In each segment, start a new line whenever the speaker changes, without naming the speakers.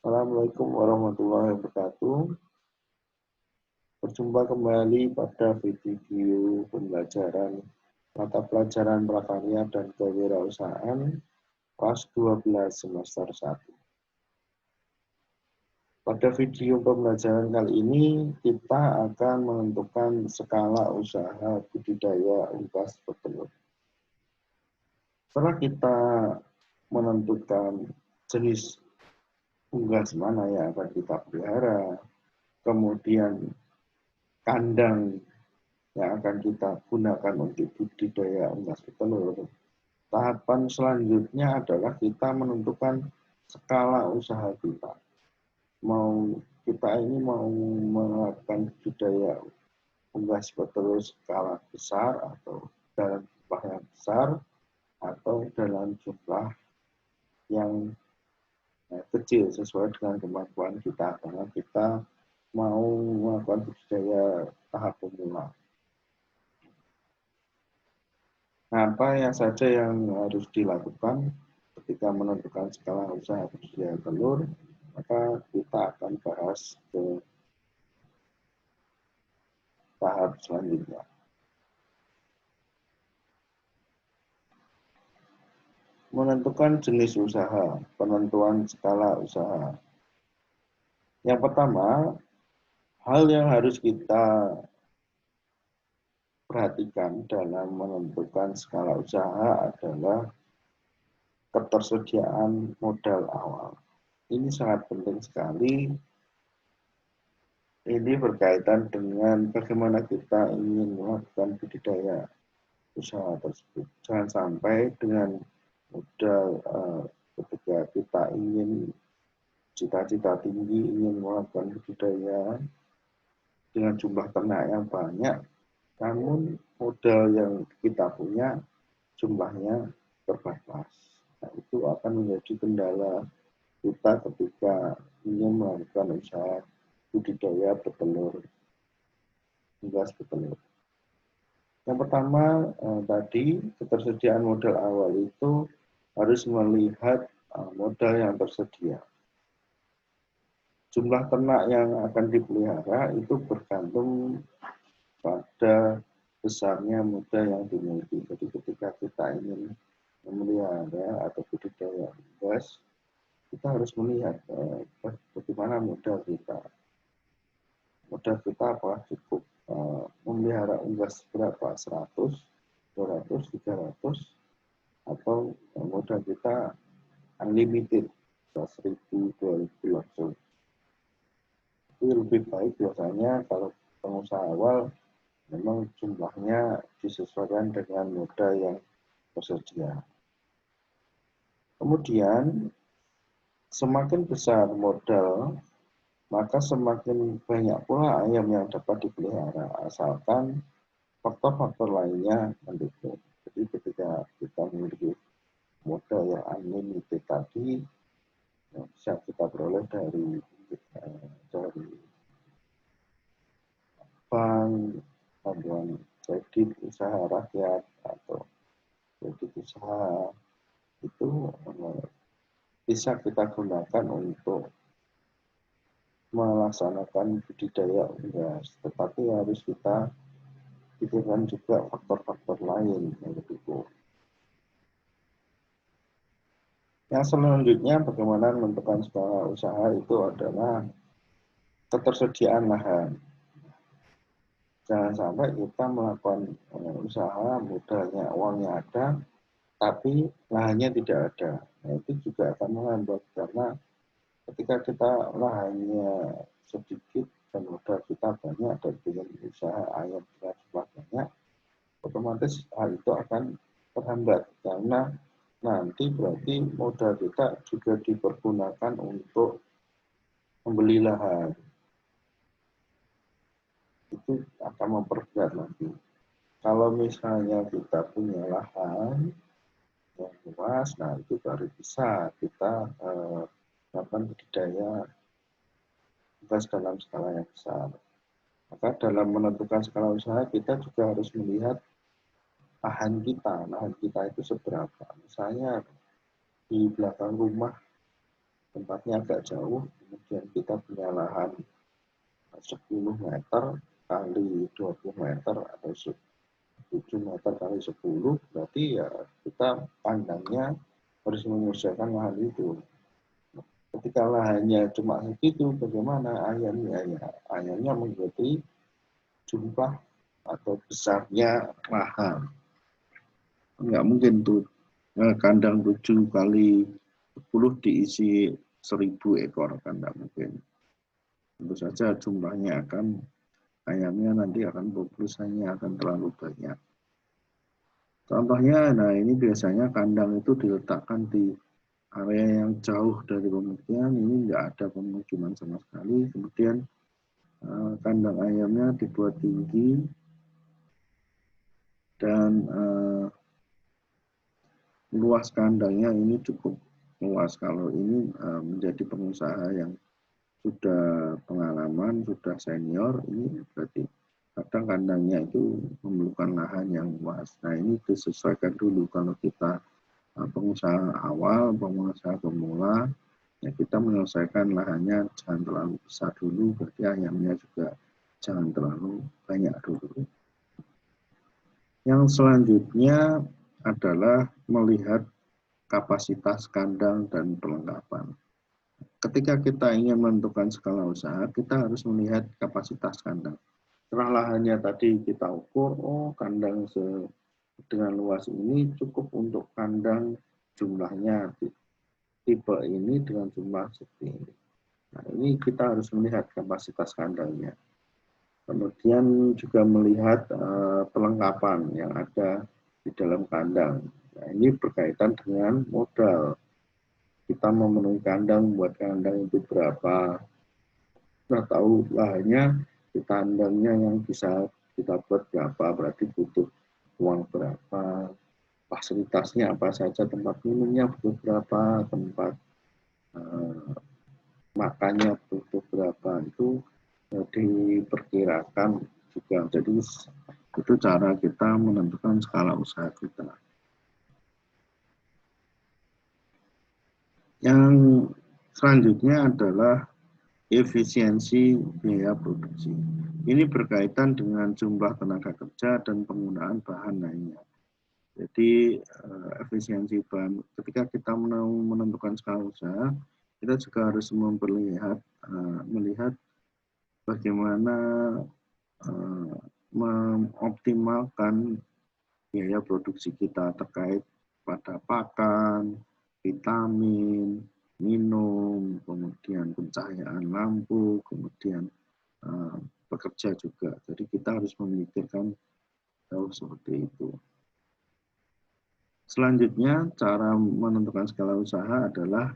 Assalamualaikum warahmatullahi wabarakatuh. Berjumpa kembali pada video pembelajaran mata pelajaran prakarya dan kewirausahaan kelas 12 semester 1. Pada video pembelajaran kali ini kita akan menentukan skala usaha budidaya unggas petelur. Setelah kita menentukan jenis unggas mana yang akan kita pelihara, kemudian kandang yang akan kita gunakan untuk budidaya unggas petelur. Tahapan selanjutnya adalah kita menentukan skala usaha kita. Kita ini mau melakukan budidaya unggas petelur skala besar atau dalam jumlah yang besar atau dalam jumlah yang kecil sesuai dengan kemampuan kita, karena kita mau melakukan budidaya tahap pemula. Nah, apa yang saja yang harus dilakukan ketika menentukan skala usaha budidaya telur, maka kita akan bahas ke tahap selanjutnya. Menentukan jenis usaha, penentuan skala usaha. Yang pertama, hal yang harus kita perhatikan dalam menentukan skala usaha adalah ketersediaan modal awal. Ini sangat penting sekali. Ini berkaitan dengan bagaimana kita ingin melakukan budidaya usaha tersebut. Jangan sampai dengan modal ketika kita ingin cita-cita tinggi, ingin melakukan budidaya dengan jumlah ternak yang banyak, namun modal yang kita punya jumlahnya terbatas. Nah, itu akan menjadi kendala kita ketika ingin melakukan usaha budidaya petelur, unggas petelur. Yang pertama tadi, ketersediaan modal awal itu harus melihat modal yang tersedia. Jumlah ternak yang akan dipelihara itu bergantung pada besarnya modal yang dimiliki. Jadi ketika kita ingin memelihara atau budidaya unggas, kita harus melihat bagaimana modal kita. Modal kita apakah cukup memelihara unggas berapa? 100, 200, 300, atau modal kita unlimited, 1.000, 2.000 langsung. Itu lebih baik biasanya kalau pengusaha awal memang jumlahnya disesuaikan dengan modal yang tersedia. Kemudian semakin besar modal, maka semakin banyak pula ayam yang dapat dipelihara, asalkan faktor-faktor lainnya mendukung. Jadi ketika kita memiliki modal yang unlimited tadi, bisa kita peroleh dari bank, bantuan kredit usaha rakyat atau kredit usaha, itu bisa kita gunakan untuk melaksanakan budidaya unggas. Tetapi harus kita pikirkan juga faktor-faktor lain yang mendukung. Yang selanjutnya, bagaimana menentukan skala usaha itu adalah ketersediaan lahan. Jangan sampai kita melakukan usaha, modalnya, uangnya ada, tapi lahannya tidak ada. Nah, itu juga akan menghambat, karena ketika kita lahannya sedikit dan modal kita banyak dan dengan usaha ayam dengan jumlah banyak, otomatis hal itu akan terhambat, karena nanti berarti modal kita juga dipergunakan untuk membeli lahan. Itu akan memperberat nanti. Kalau misalnya kita punya lahan yang luas, nah itu baru bisa kita melakukan budidaya unggas dalam skala yang besar. Maka dalam menentukan skala usaha kita juga harus melihat lahan kita itu seberapa. Misalnya di belakang rumah tempatnya agak jauh, kemudian kita punya lahan 10 meter kali 20 meter atau 7 meter kali 10, berarti ya kita pandangnya harus menyesuaikan lahan itu. Ketika lahannya cuma segitu, bagaimana ayamnya? Ya, ayamnya mengikuti jumlah atau besarnya lahan. Nggak mungkin tuh kandang 7 kali 10 diisi 1000 ekor, kan nggak mungkin. Tentu saja jumlahnya ayamnya nanti akan populasinya akan terlalu banyak. Contohnya, nah ini biasanya kandang itu diletakkan di area yang jauh dari pemukiman, ini nggak ada pemukiman sama sekali, kemudian kandang ayamnya dibuat tinggi, dan luas kandangnya ini cukup luas. Kalau ini menjadi pengusaha yang sudah pengalaman, sudah senior, ini berarti kadang kandangnya itu memerlukan lahan yang luas. Nah ini disesuaikan dulu kalau kita pengusaha awal, pengusaha pemula, ya kita menyelesaikan lahannya jangan terlalu besar dulu, berarti ayamnya juga jangan terlalu banyak dulu. Yang selanjutnya adalah melihat kapasitas kandang dan perlengkapan. Ketika kita ingin menentukan skala usaha, kita harus melihat kapasitas kandang. Setelah lahannya tadi kita ukur, oh kandang dengan luas ini cukup untuk kandang jumlahnya tipe ini dengan jumlah seperti ini. Nah, ini kita harus melihat kapasitas kandangnya. Kemudian juga melihat perlengkapan yang ada di dalam kandang. Nah, ini berkaitan dengan modal. Kita memenuhi kandang, buat kandang itu berapa. Nah, tahu lahannya di kandangnya yang bisa kita buat berapa, berarti butuh uang berapa, fasilitasnya apa saja, tempat minumnya butuh berapa, tempat makannya butuh berapa, itu diperkirakan juga. Jadi itu cara kita menentukan skala usaha kita. Yang selanjutnya adalah efisiensi biaya produksi. Ini berkaitan dengan jumlah tenaga kerja dan penggunaan bahan lainnya. Jadi efisiensi bahan, ketika kita menentukan skala usaha, kita juga harus melihat bagaimana mengoptimalkan biaya produksi kita terkait pada pakan, vitamin, minum, kemudian pencahayaan lampu, kemudian bekerja juga. Jadi kita harus memikirkan jauh seperti itu. Selanjutnya, cara menentukan skala usaha adalah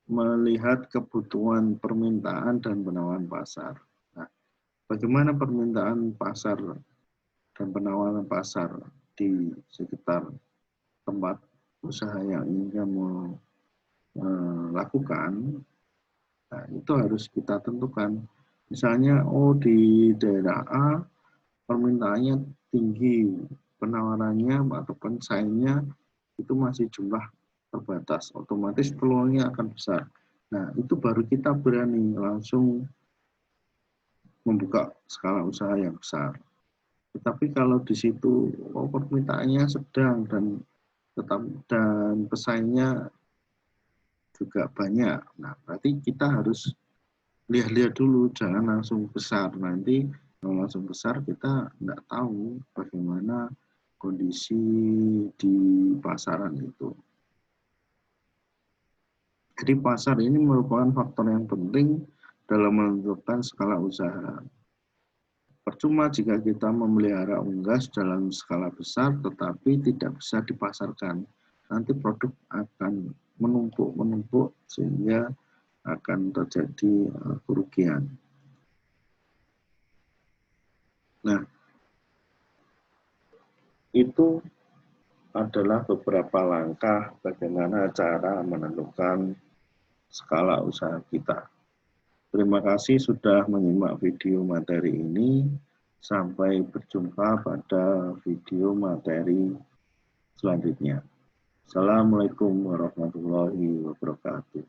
melihat kebutuhan permintaan dan penawaran pasar. Nah, bagaimana permintaan pasar dan penawaran pasar di sekitar tempat usaha yang ingin kamu lakukan, nah, itu harus kita tentukan. Misalnya, oh di daerah A permintaannya tinggi, penawarannya atau pensaingnya itu masih jumlah terbatas, otomatis peluangnya akan besar. Nah, itu baru kita berani langsung membuka skala usaha yang besar. Tetapi kalau di situ permintaannya sedang dan pesaingnya juga banyak, nah berarti kita harus lihat-lihat dulu, jangan langsung besar. Nanti kalau langsung besar kita nggak tahu bagaimana kondisi di pasaran itu. Jadi pasar ini merupakan faktor yang penting dalam menentukan skala usaha. Percuma jika kita memelihara unggas dalam skala besar tetapi tidak bisa dipasarkan. Nanti produk akan menumpuk sehingga akan terjadi kerugian. Nah, itu adalah beberapa langkah bagaimana cara menentukan skala usaha kita. Terima kasih sudah menyimak video materi ini. Sampai berjumpa pada video materi selanjutnya. Assalamualaikum warahmatullahi wabarakatuh.